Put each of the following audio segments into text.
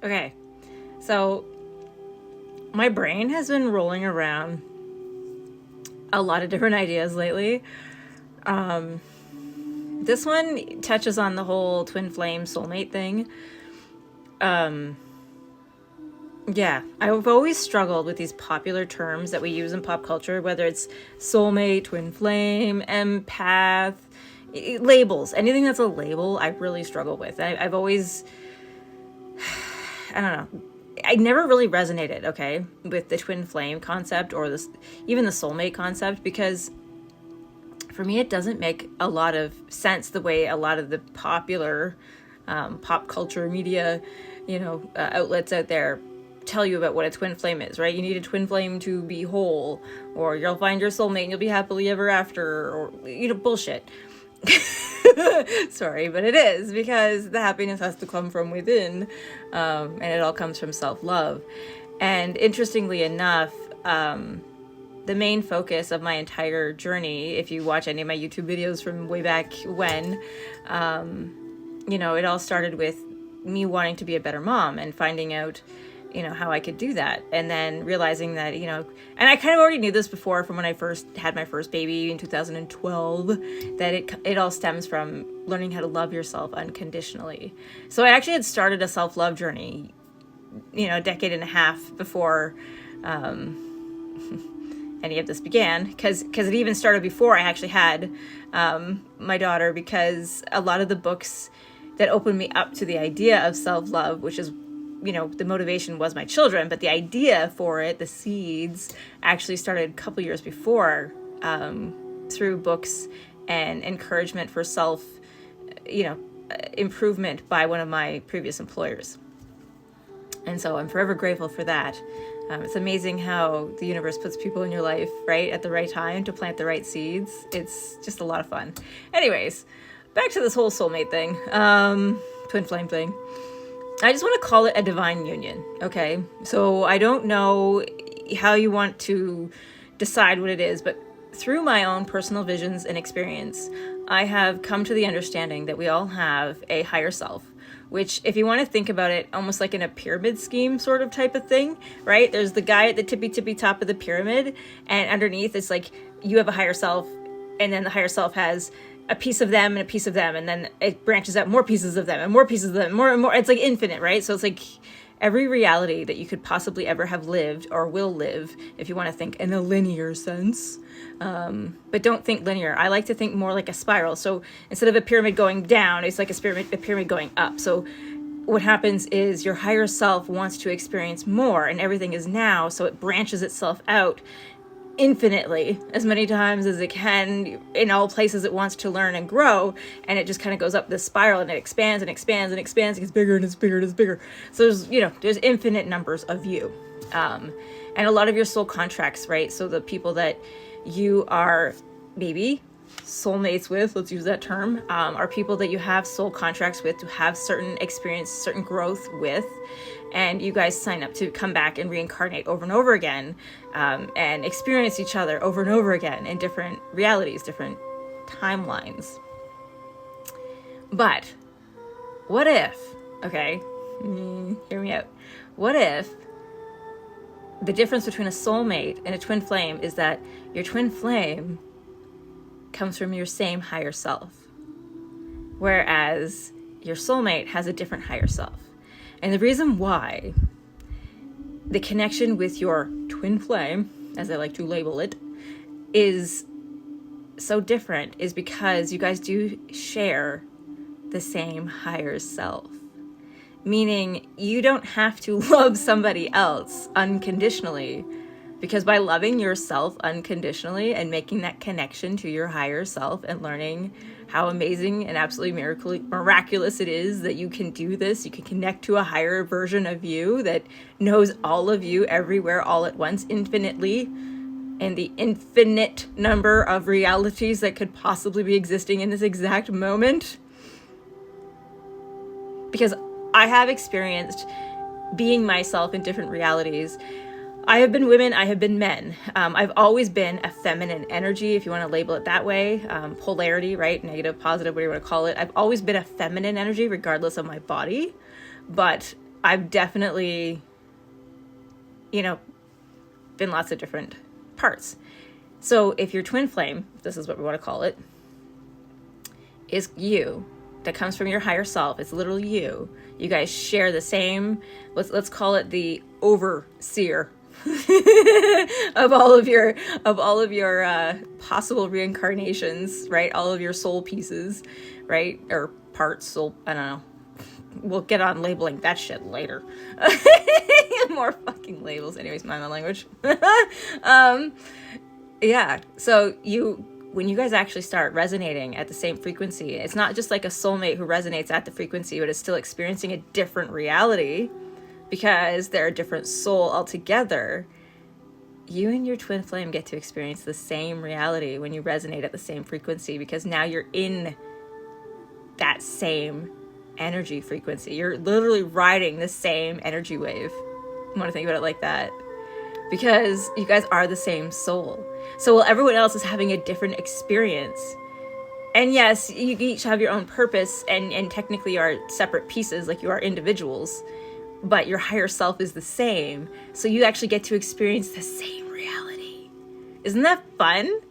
Okay, so my brain has been rolling around a lot of different ideas lately. This one touches on the whole twin flame soulmate thing. Yeah, I've always struggled with these popular terms that we use in pop culture, whether it's soulmate, twin flame, empath, labels. Anything that's a label, I really struggle with. I've always, I don't know, I never really resonated, okay, with the twin flame concept or this, even the soulmate concept, because for me it doesn't make a lot of sense the way a lot of the popular pop culture media, outlets out there tell you about what a twin flame is, right? You need a twin flame to be whole, or you'll find your soulmate and you'll be happily ever after, or bullshit. Sorry, but it is, because the happiness has to come from within, and it all comes from self-love. And interestingly enough, the main focus of my entire journey, if you watch any of my YouTube videos from way back when, it all started with me wanting to be a better mom and finding out how I could do that. And then realizing that, and I kind of already knew this before from when I first had my first baby in 2012, that it all stems from learning how to love yourself unconditionally. So I actually had started a self-love journey, a decade and a half before any of this began, because it even started before I actually had my daughter, because a lot of the books that opened me up to the idea of self-love, which is the motivation was my children, but the idea for it, the seeds, actually started a couple years before, through books and encouragement for self, improvement by one of my previous employers. And so I'm forever grateful for that. It's amazing how the universe puts people in your life, right, at the right time to plant the right seeds. It's just a lot of fun. Anyways, back to this whole soulmate thing, twin flame thing. I just want to call it a divine union, okay? So I don't know how you want to decide what it is, but through my own personal visions and experience, I have come to the understanding that we all have a higher self, which, if you want to think about it almost like in a pyramid scheme sort of type of thing, right? There's the guy at the tippy top of the pyramid, and underneath it's like you have a higher self, and then the higher self has a piece of them and a piece of them, and then it branches out more pieces of them and more pieces of them, more and more. It's like infinite, right? So it's like every reality that you could possibly ever have lived or will live, if you want to think in a linear sense. But don't think linear. I like to think more like a spiral. So instead of a pyramid going down, it's like a pyramid going up. So what happens is your higher self wants to experience more, and everything is now, so it branches itself out infinitely, as many times as it can, in all places it wants to learn and grow, and it just kind of goes up this spiral, and it expands and expands and expands. It gets bigger and it's bigger and it's bigger. So there's infinite numbers of you, and a lot of your soul contracts, right? So the people that you are maybe soulmates with, let's use that term, are people that you have soul contracts with, to have certain experience, certain growth with, and you guys sign up to come back and reincarnate over and over again, and experience each other over and over again in different realities, different timelines. But what if, okay, hear me out, what if the difference between a soulmate and a twin flame is that your twin flame comes from your same higher self, whereas your soulmate has a different higher self? And the reason why the connection with your twin flame, as I like to label it, is so different is because you guys do share the same higher self. Meaning you don't have to love somebody else unconditionally, because by loving yourself unconditionally and making that connection to your higher self and learning how amazing and absolutely miraculous it is that you can do this, you can connect to a higher version of you that knows all of you everywhere all at once infinitely, and the infinite number of realities that could possibly be existing in this exact moment. Because I have experienced being myself in different realities. I have been women, I have been men. I've always been a feminine energy, if you want to label it that way. Polarity, right? Negative, positive, whatever you want to call it. I've always been a feminine energy, regardless of my body. But I've definitely, been lots of different parts. So if your twin flame, this is what we want to call it, is you, that comes from your higher self, it's literally you. You guys share the same, let's call it the overseer of all of your possible reincarnations, right? All of your soul pieces, right? Or parts, soul, I don't know. We'll get on labeling that shit later. More fucking labels. Anyways, mind my language. Yeah. So when you guys actually start resonating at the same frequency, it's not just like a soulmate who resonates at the frequency, but is still experiencing a different reality because they're a different soul altogether. You and your twin flame get to experience the same reality when you resonate at the same frequency, because now you're in that same energy frequency. You're literally riding the same energy wave. You want to think about it like that, because you guys are the same soul. So while everyone else is having a different experience, and yes, you each have your own purpose, and technically you are separate pieces, like you are individuals, but your higher self is the same. So you actually get to experience the same reality. Isn't that fun?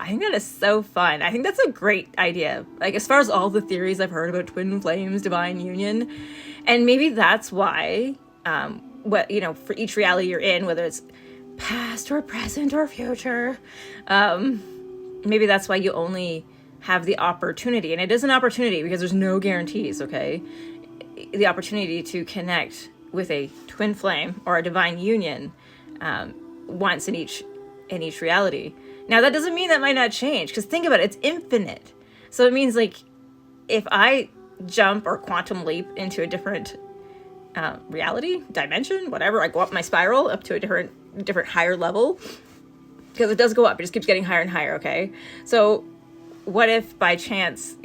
I think that is so fun. I think that's a great idea. Like, as far as all the theories I've heard about twin flames, divine union, and maybe that's why, for each reality you're in, whether it's past or present or future, maybe that's why you only have the opportunity, and it is an opportunity because there's no guarantees, okay? The opportunity to connect with a twin flame or a divine union once in each reality. Now, that doesn't mean that might not change, because think about it, it's infinite. So it means, like, if I jump or quantum leap into a different reality, dimension, whatever, I go up my spiral up to a different higher level, because it does go up, it just keeps getting higher and higher, okay? So what if by chance,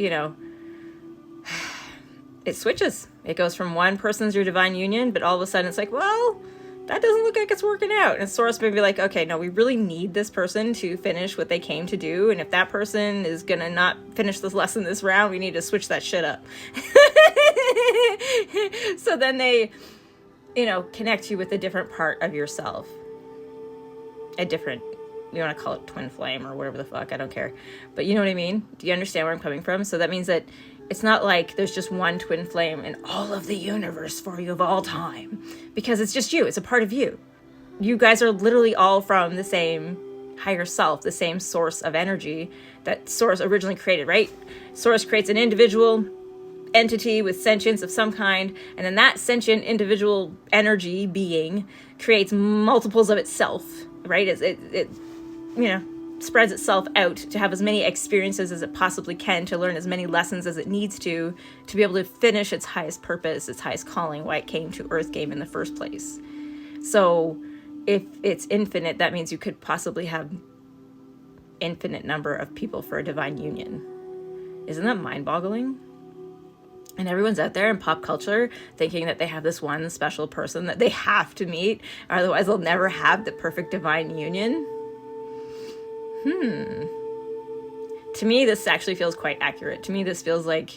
it switches? It goes from one person's your divine union, but all of a sudden it's like, well, that doesn't look like it's working out. And Source may be like, okay, no, we really need this person to finish what they came to do. And if that person is going to not finish this lesson this round, we need to switch that shit up. So then they, connect you with a different part of yourself. A different, you want to call it twin flame or whatever the fuck, I don't care. But you know what I mean? Do you understand where I'm coming from? So that means that it's not like there's just one twin flame in all of the universe for you of all time, because it's just you. It's a part of you. You guys are literally all from the same higher self, the same source of energy that Source originally created, right? Source creates an individual entity with sentience of some kind, and then that sentient individual energy being creates multiples of itself, right? It spreads itself out to have as many experiences as it possibly can, to learn as many lessons as it needs to be able to finish its highest purpose, its highest calling, why it came to Earth Game in the first place. So if it's infinite, that means you could possibly have infinite number of people for a divine union. Isn't that mind-boggling? And everyone's out there in pop culture thinking that they have this one special person that they have to meet, or otherwise they'll never have the perfect divine union. To me, this actually feels quite accurate. To me, this feels like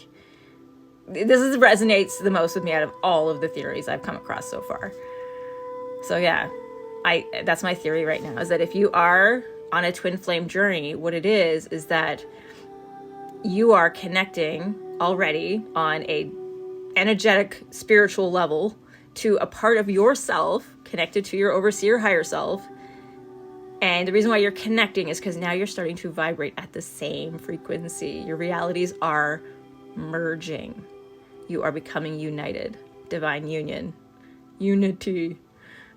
resonates the most with me out of all of the theories I've come across so far. So yeah, that's my theory right now, is that if you are on a twin flame journey, what it is that you are connecting already on a energetic spiritual level to a part of yourself connected to your overseer higher self. And the reason why you're connecting is because now you're starting to vibrate at the same frequency. Your realities are merging. You are becoming united. Divine union. Unity.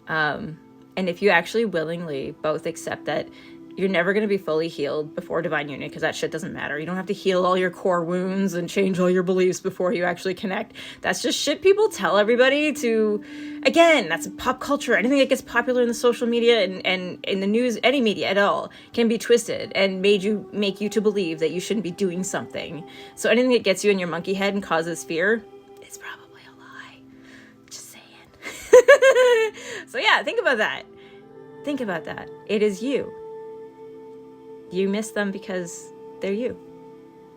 And if you actually willingly both accept that you're never going to be fully healed before divine union, because that shit doesn't matter. You don't have to heal all your core wounds and change all your beliefs before you actually connect. That's just shit people tell everybody to, again, that's pop culture. Anything that gets popular in the social media and in the news, any media at all, can be twisted and make you to believe that you shouldn't be doing something. So anything that gets you in your monkey head and causes fear, it's probably a lie. Just saying. So yeah, think about that. Think about that. It is you. You miss them because they're you.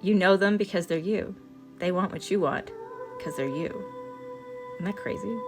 You know them because they're you. They want what you want because they're you. Isn't that crazy?